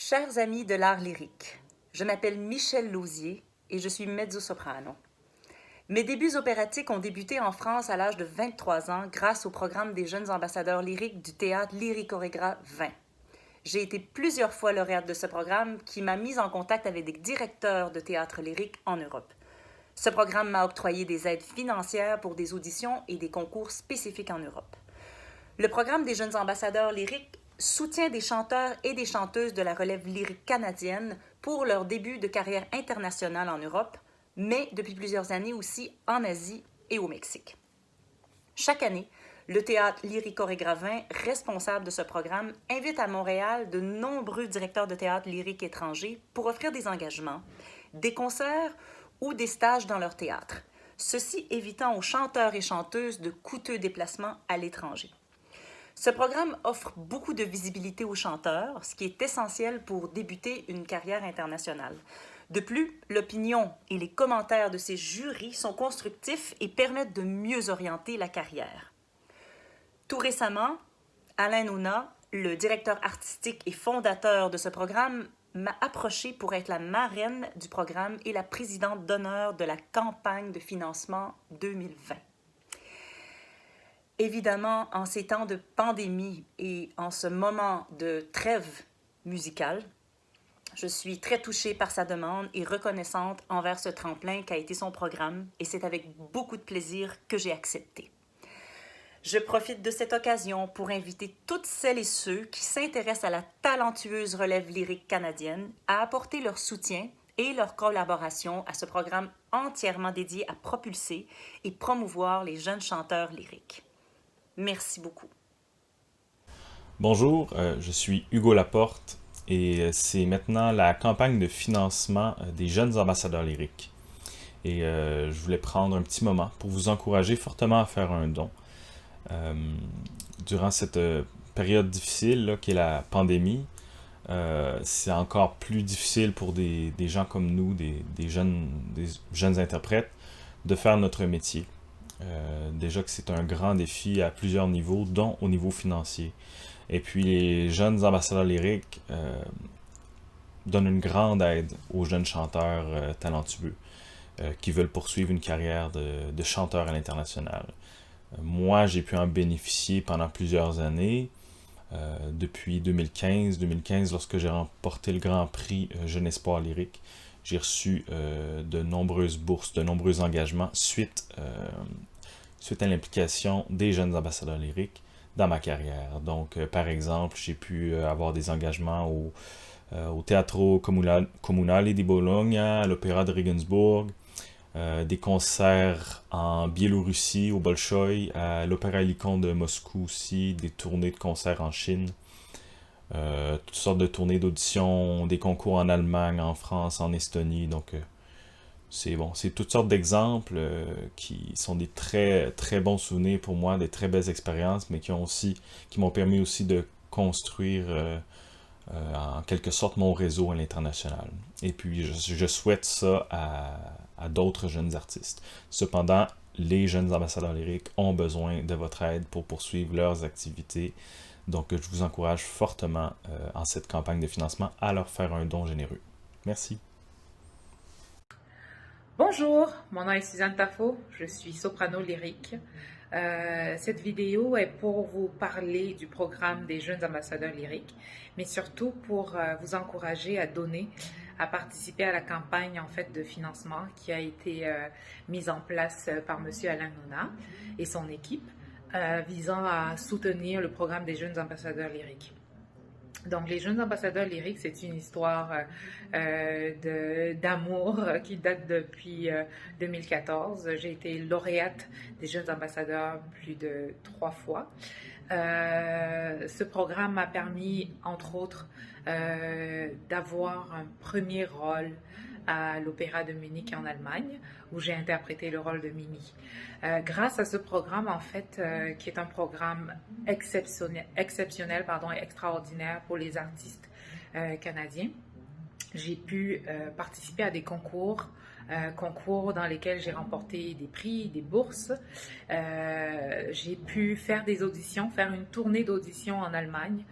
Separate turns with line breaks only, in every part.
Chers amis de l'art lyrique, je m'appelle Michèle Lausier et je suis mezzo-soprano. Mes débuts opératiques ont débuté en France à l'âge de 23 ans grâce au programme des jeunes ambassadeurs lyriques du théâtre Lyricorégra 20. J'ai été plusieurs fois lauréate de ce programme qui m'a mise en contact avec des directeurs de théâtre lyrique en Europe. Ce programme m'a octroyé des aides financières pour des auditions et des concours spécifiques en Europe. Le programme des jeunes ambassadeurs lyriques soutient des chanteurs et des chanteuses de la relève lyrique canadienne pour leur début de carrière internationale en Europe, mais depuis plusieurs années aussi en Asie et au Mexique. Chaque année, le théâtre Lyricorégra 20, responsable de ce programme, invite à Montréal de nombreux directeurs de théâtre lyrique étrangers pour offrir des engagements, des concerts ou des stages dans leur théâtre, ceci évitant aux chanteurs et chanteuses de coûteux déplacements à l'étranger. Ce programme offre beaucoup de visibilité aux chanteurs, ce qui est essentiel pour débuter une carrière internationale. De plus, l'opinion et les commentaires de ces jurys sont constructifs et permettent de mieux orienter la carrière. Tout récemment, Alain Nona, le directeur artistique et fondateur de ce programme, m'a approché pour être la marraine du programme et la présidente d'honneur de la campagne de financement 2020. Évidemment, en ces temps de pandémie et en ce moment de trêve musicale, je suis très touchée par sa demande et reconnaissante envers ce tremplin qu'a été son programme, et c'est avec beaucoup de plaisir que j'ai accepté. Je profite de cette occasion pour inviter toutes celles et ceux qui s'intéressent à la talentueuse relève lyrique canadienne à apporter leur soutien et leur collaboration à ce programme entièrement dédié à propulser et promouvoir les jeunes chanteurs lyriques. Merci beaucoup.
Bonjour, je suis Hugo Laporte et c'est maintenant la campagne de financement des jeunes ambassadeurs lyriques. Et je voulais prendre un petit moment pour vous encourager fortement à faire un don. Euh, Durant cette période difficile là, qui est la pandémie, c'est encore plus difficile pour des gens comme nous, des jeunes interprètes, de faire notre métier. Déjà que c'est un grand défi à plusieurs niveaux, dont au niveau financier. Et puis les jeunes ambassadeurs lyriques donnent une grande aide aux jeunes chanteurs talentueux qui veulent poursuivre une carrière de chanteur à l'international. Moi, j'ai pu en bénéficier pendant plusieurs années, depuis 2015, lorsque j'ai remporté le Grand Prix Jeune Espoir lyrique. J'ai reçu de nombreuses bourses, de nombreux engagements suite à l'implication des jeunes ambassadeurs lyriques dans ma carrière. Donc, par exemple, j'ai pu avoir des engagements au Teatro Comunale di Bologna, à l'Opéra de Regensburg, des concerts en Biélorussie, au Bolchoï, à l'Opéra Hélicon de Moscou aussi, des tournées de concerts en Chine, toutes sortes de tournées d'audition, des concours en Allemagne, en France, en Estonie. Donc, c'est bon, c'est toutes sortes d'exemples qui sont des très très bons souvenirs pour moi, des très belles expériences, mais qui m'ont permis aussi de construire en quelque sorte mon réseau à l'international. Et puis je souhaite ça à d'autres jeunes artistes. Cependant, les jeunes ambassadeurs lyriques ont besoin de votre aide pour poursuivre leurs activités. Donc je vous encourage fortement en cette campagne de financement à leur faire un don généreux. Merci.
Bonjour, mon nom est Suzanne Tafo, je suis soprano lyrique. Cette vidéo est pour vous parler du programme des jeunes ambassadeurs lyriques, mais surtout pour vous encourager à donner, à participer à la campagne en fait de financement qui a été mise en place par Monsieur Alain Nona et son équipe, visant à soutenir le programme des jeunes ambassadeurs lyriques. Donc, les jeunes ambassadeurs lyriques, c'est une histoire d'amour qui date depuis 2014. J'ai été lauréate des jeunes ambassadeurs plus de 3 fois. Ce programme m'a permis, entre autres, d'avoir un premier rôle à l'Opéra de Munich en Allemagne, où j'ai interprété le rôle de Mimi. Grâce à ce programme, en fait, qui est un programme exceptionnel et extraordinaire pour les artistes canadiens, j'ai pu participer à des concours dans lesquels j'ai remporté des prix, des bourses. J'ai pu faire des auditions, faire une tournée d'auditions en Allemagne,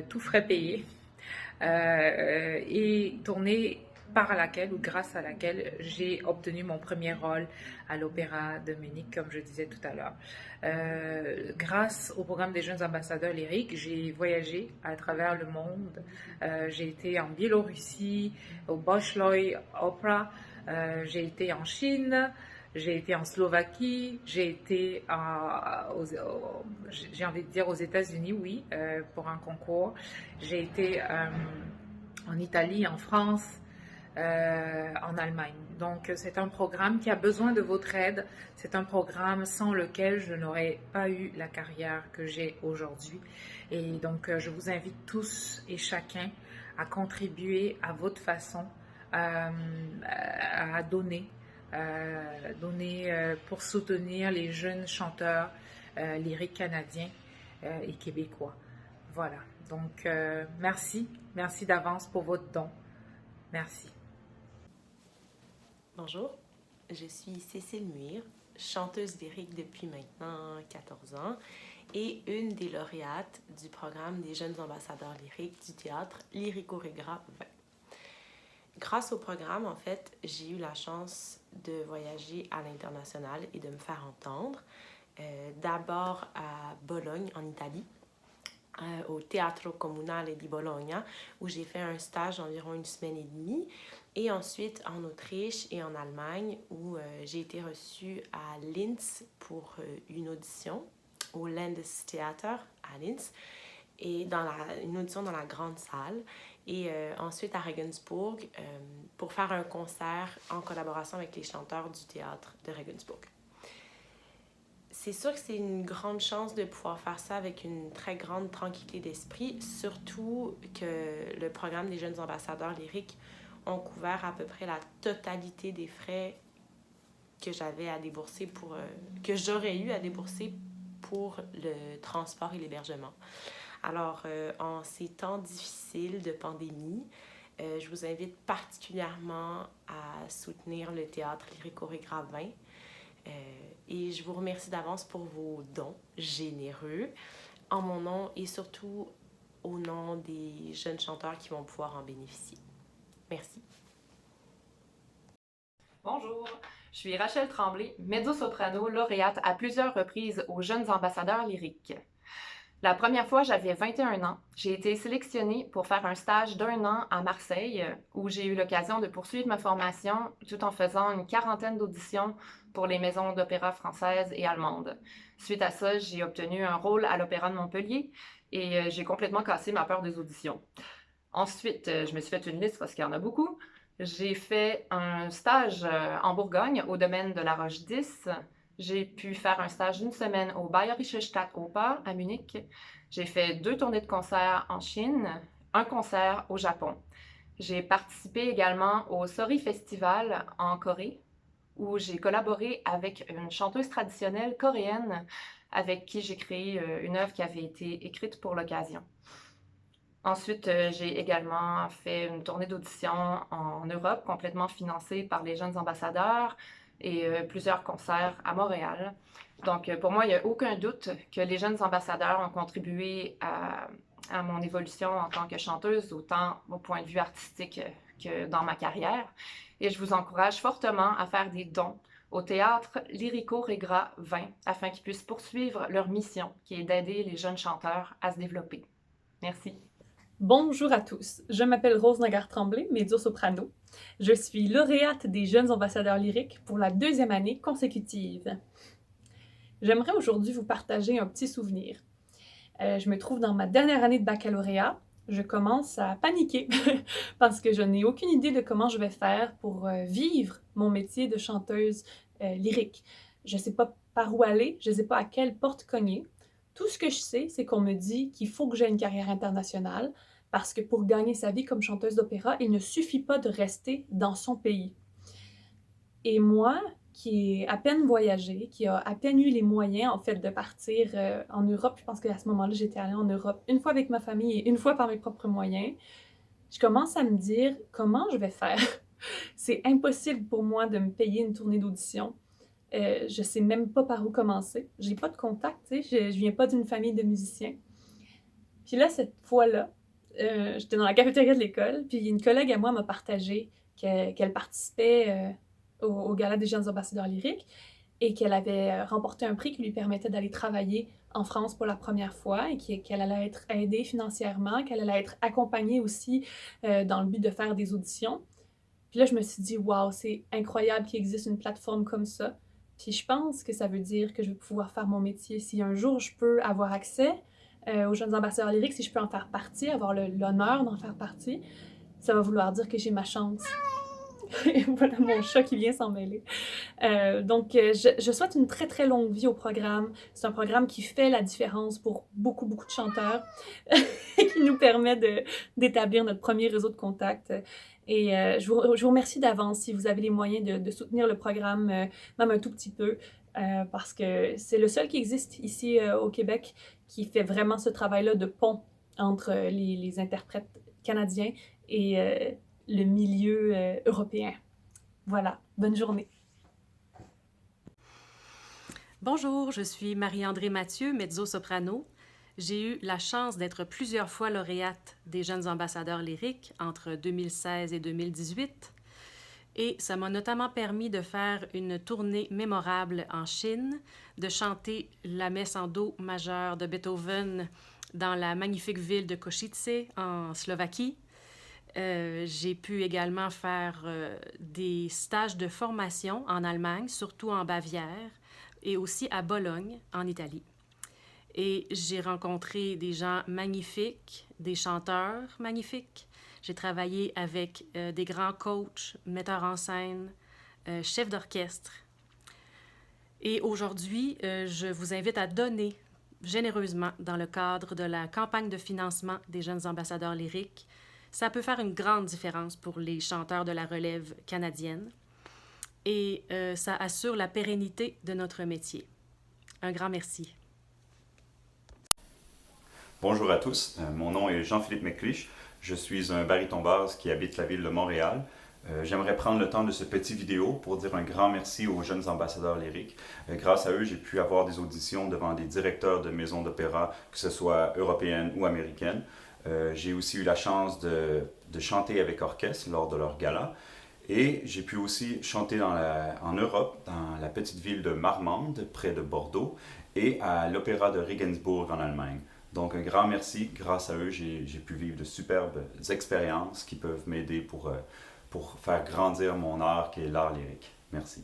tout frais payé. et tournée par laquelle ou grâce à laquelle j'ai obtenu mon premier rôle à l'Opéra de Munich, comme je disais tout à l'heure. Grâce au programme des jeunes ambassadeurs lyriques, j'ai voyagé à travers le monde. J'ai été en Biélorussie, au Bolshoi Opera, j'ai été en Chine, j'ai été en Slovaquie, j'ai été j'ai envie de dire aux États-Unis, oui, pour un concours. J'ai été en Italie, en France, en Allemagne. Donc, c'est un programme qui a besoin de votre aide. C'est un programme sans lequel je n'aurais pas eu la carrière que j'ai aujourd'hui. Et donc, je vous invite tous et chacun à contribuer à votre façon, à donner. Pour soutenir les jeunes chanteurs lyriques canadiens et québécois. Voilà. Donc, merci. Merci d'avance pour votre don. Merci.
Bonjour, je suis Cécile Muir, chanteuse lyrique depuis maintenant 14 ans et une des lauréates du programme des jeunes ambassadeurs lyriques du théâtre Lyrico Regra 20. Grâce au programme, en fait, j'ai eu la chance de voyager à l'international et de me faire entendre. D'abord à Bologne, en Italie, au Teatro Comunale di Bologna, où j'ai fait un stage d'environ 1 semaine et demie. Et ensuite en Autriche et en Allemagne, où j'ai été reçue à Linz pour une audition au Landestheater à Linz, et une audition dans la grande salle. Et ensuite à Regensburg pour faire un concert en collaboration avec les chanteurs du théâtre de Regensburg. C'est sûr que c'est une grande chance de pouvoir faire ça avec une très grande tranquillité d'esprit, surtout que le programme des jeunes ambassadeurs lyriques ont couvert à peu près la totalité des frais que j'avais à débourser que j'aurais eu à débourser pour le transport et l'hébergement. Alors, en ces temps difficiles de pandémie, je vous invite particulièrement à soutenir le théâtre Lyrico Regra 20. Et je vous remercie d'avance pour vos dons généreux, en mon nom et surtout au nom des jeunes chanteurs qui vont pouvoir en bénéficier. Merci.
Bonjour, je suis Rachel Tremblay, mezzo-soprano, lauréate à plusieurs reprises aux Jeunes ambassadeurs lyriques. La première fois, j'avais 21 ans. J'ai été sélectionnée pour faire un stage d'1 an à Marseille, où j'ai eu l'occasion de poursuivre ma formation tout en faisant une 40aine d'auditions pour les maisons d'opéra françaises et allemandes. Suite à ça, j'ai obtenu un rôle à l'Opéra de Montpellier et j'ai complètement cassé ma peur des auditions. Ensuite, je me suis fait une liste parce qu'il y en a beaucoup. J'ai fait un stage en Bourgogne, au domaine de la Roche 10. J'ai pu faire un stage d'1 semaine au Bayerische Staatsoper à Munich. J'ai fait 2 tournées de concert en Chine, un concert au Japon. J'ai participé également au Sori Festival en Corée, où j'ai collaboré avec une chanteuse traditionnelle coréenne avec qui j'ai créé une œuvre qui avait été écrite pour l'occasion. Ensuite, j'ai également fait une tournée d'audition en Europe, complètement financée par les jeunes ambassadeurs et plusieurs concerts à Montréal. Donc, pour moi, il n'y a aucun doute que les jeunes ambassadeurs ont contribué à mon évolution en tant que chanteuse, autant au point de vue artistique que dans ma carrière. Et je vous encourage fortement à faire des dons au théâtre Lyrico Regra 20 afin qu'ils puissent poursuivre leur mission, qui est d'aider les jeunes chanteurs à se développer. Merci.
Bonjour à tous, je m'appelle Rose Nagar-Tremblay, mezzo-soprano. Je suis lauréate des Jeunes ambassadeurs lyriques pour la 2e année consécutive. J'aimerais aujourd'hui vous partager un petit souvenir. Je me trouve dans ma dernière année de baccalauréat. Je commence à paniquer parce que je n'ai aucune idée de comment je vais faire pour vivre mon métier de chanteuse lyrique. Je ne sais pas par où aller, je ne sais pas à quelle porte cogner. Tout ce que je sais, c'est qu'on me dit qu'il faut que j'aie une carrière internationale parce que pour gagner sa vie comme chanteuse d'opéra, il ne suffit pas de rester dans son pays. Et moi, qui ai à peine voyagé, qui a à peine eu les moyens, en fait, de partir en Europe, je pense qu'à ce moment-là, j'étais allée en Europe une fois avec ma famille et une fois par mes propres moyens, je commence à me dire comment je vais faire. C'est impossible pour moi de me payer une tournée d'audition. Je sais même pas par où commencer. J'ai pas de contact, tu sais, je viens pas d'une famille de musiciens. Puis là, cette fois-là, j'étais dans la cafétéria de l'école, puis une collègue à moi m'a partagé qu'elle participait au Gala des jeunes ambassadeurs lyriques et qu'elle avait remporté un prix qui lui permettait d'aller travailler en France pour la première fois et qu'elle allait être aidée financièrement, qu'elle allait être accompagnée aussi dans le but de faire des auditions. Puis là, je me suis dit, waouh, c'est incroyable qu'il existe une plateforme comme ça. Puis je pense que ça veut dire que je vais pouvoir faire mon métier. Si un jour je peux avoir accès aux jeunes ambassadeurs lyriques, si je peux en faire partie, avoir l'honneur d'en faire partie, ça va vouloir dire que j'ai ma chance. Et voilà mon chat qui vient s'en mêler. Donc, je souhaite une très, très longue vie au programme. C'est un programme qui fait la différence pour beaucoup, beaucoup de chanteurs et qui nous permet d'établir notre premier réseau de contacts. Et je vous remercie d'avance si vous avez les moyens de soutenir le programme, même un tout petit peu, parce que c'est le seul qui existe ici au Québec qui fait vraiment ce travail-là de pont entre les interprètes canadiens et le milieu européen. Voilà, bonne journée.
Bonjour, je suis Marie-Andrée Mathieu, mezzo-soprano. J'ai eu la chance d'être plusieurs fois lauréate des Jeunes ambassadeurs lyriques entre 2016 et 2018. Et ça m'a notamment permis de faire une tournée mémorable en Chine, de chanter la messe en do majeure de Beethoven dans la magnifique ville de Košice en Slovaquie. J'ai pu également faire des stages de formation en Allemagne, surtout en Bavière, et aussi à Bologne, en Italie. Et j'ai rencontré des gens magnifiques, des chanteurs magnifiques. J'ai travaillé avec des grands coachs, metteurs en scène, chefs d'orchestre. Et aujourd'hui, je vous invite à donner généreusement dans le cadre de la campagne de financement des Jeunes ambassadeurs lyriques. Ça peut faire une grande différence pour les chanteurs de la relève canadienne et ça assure la pérennité de notre métier. Un grand merci.
Bonjour à tous, mon nom est Jean-Philippe McClish. Je suis un baryton basse qui habite la ville de Montréal. J'aimerais prendre le temps de ce petit vidéo pour dire un grand merci aux Jeunes ambassadeurs lyriques. Grâce à eux, j'ai pu avoir des auditions devant des directeurs de maisons d'opéra, que ce soit européennes ou américaines. J'ai aussi eu la chance de chanter avec orchestre lors de leur gala. Et j'ai pu aussi chanter en Europe, dans la petite ville de Marmande, près de Bordeaux, et à l'opéra de Regensburg en Allemagne. Donc un grand merci, grâce à eux, j'ai pu vivre de superbes expériences qui peuvent m'aider pour faire grandir mon art qui est l'art lyrique. Merci.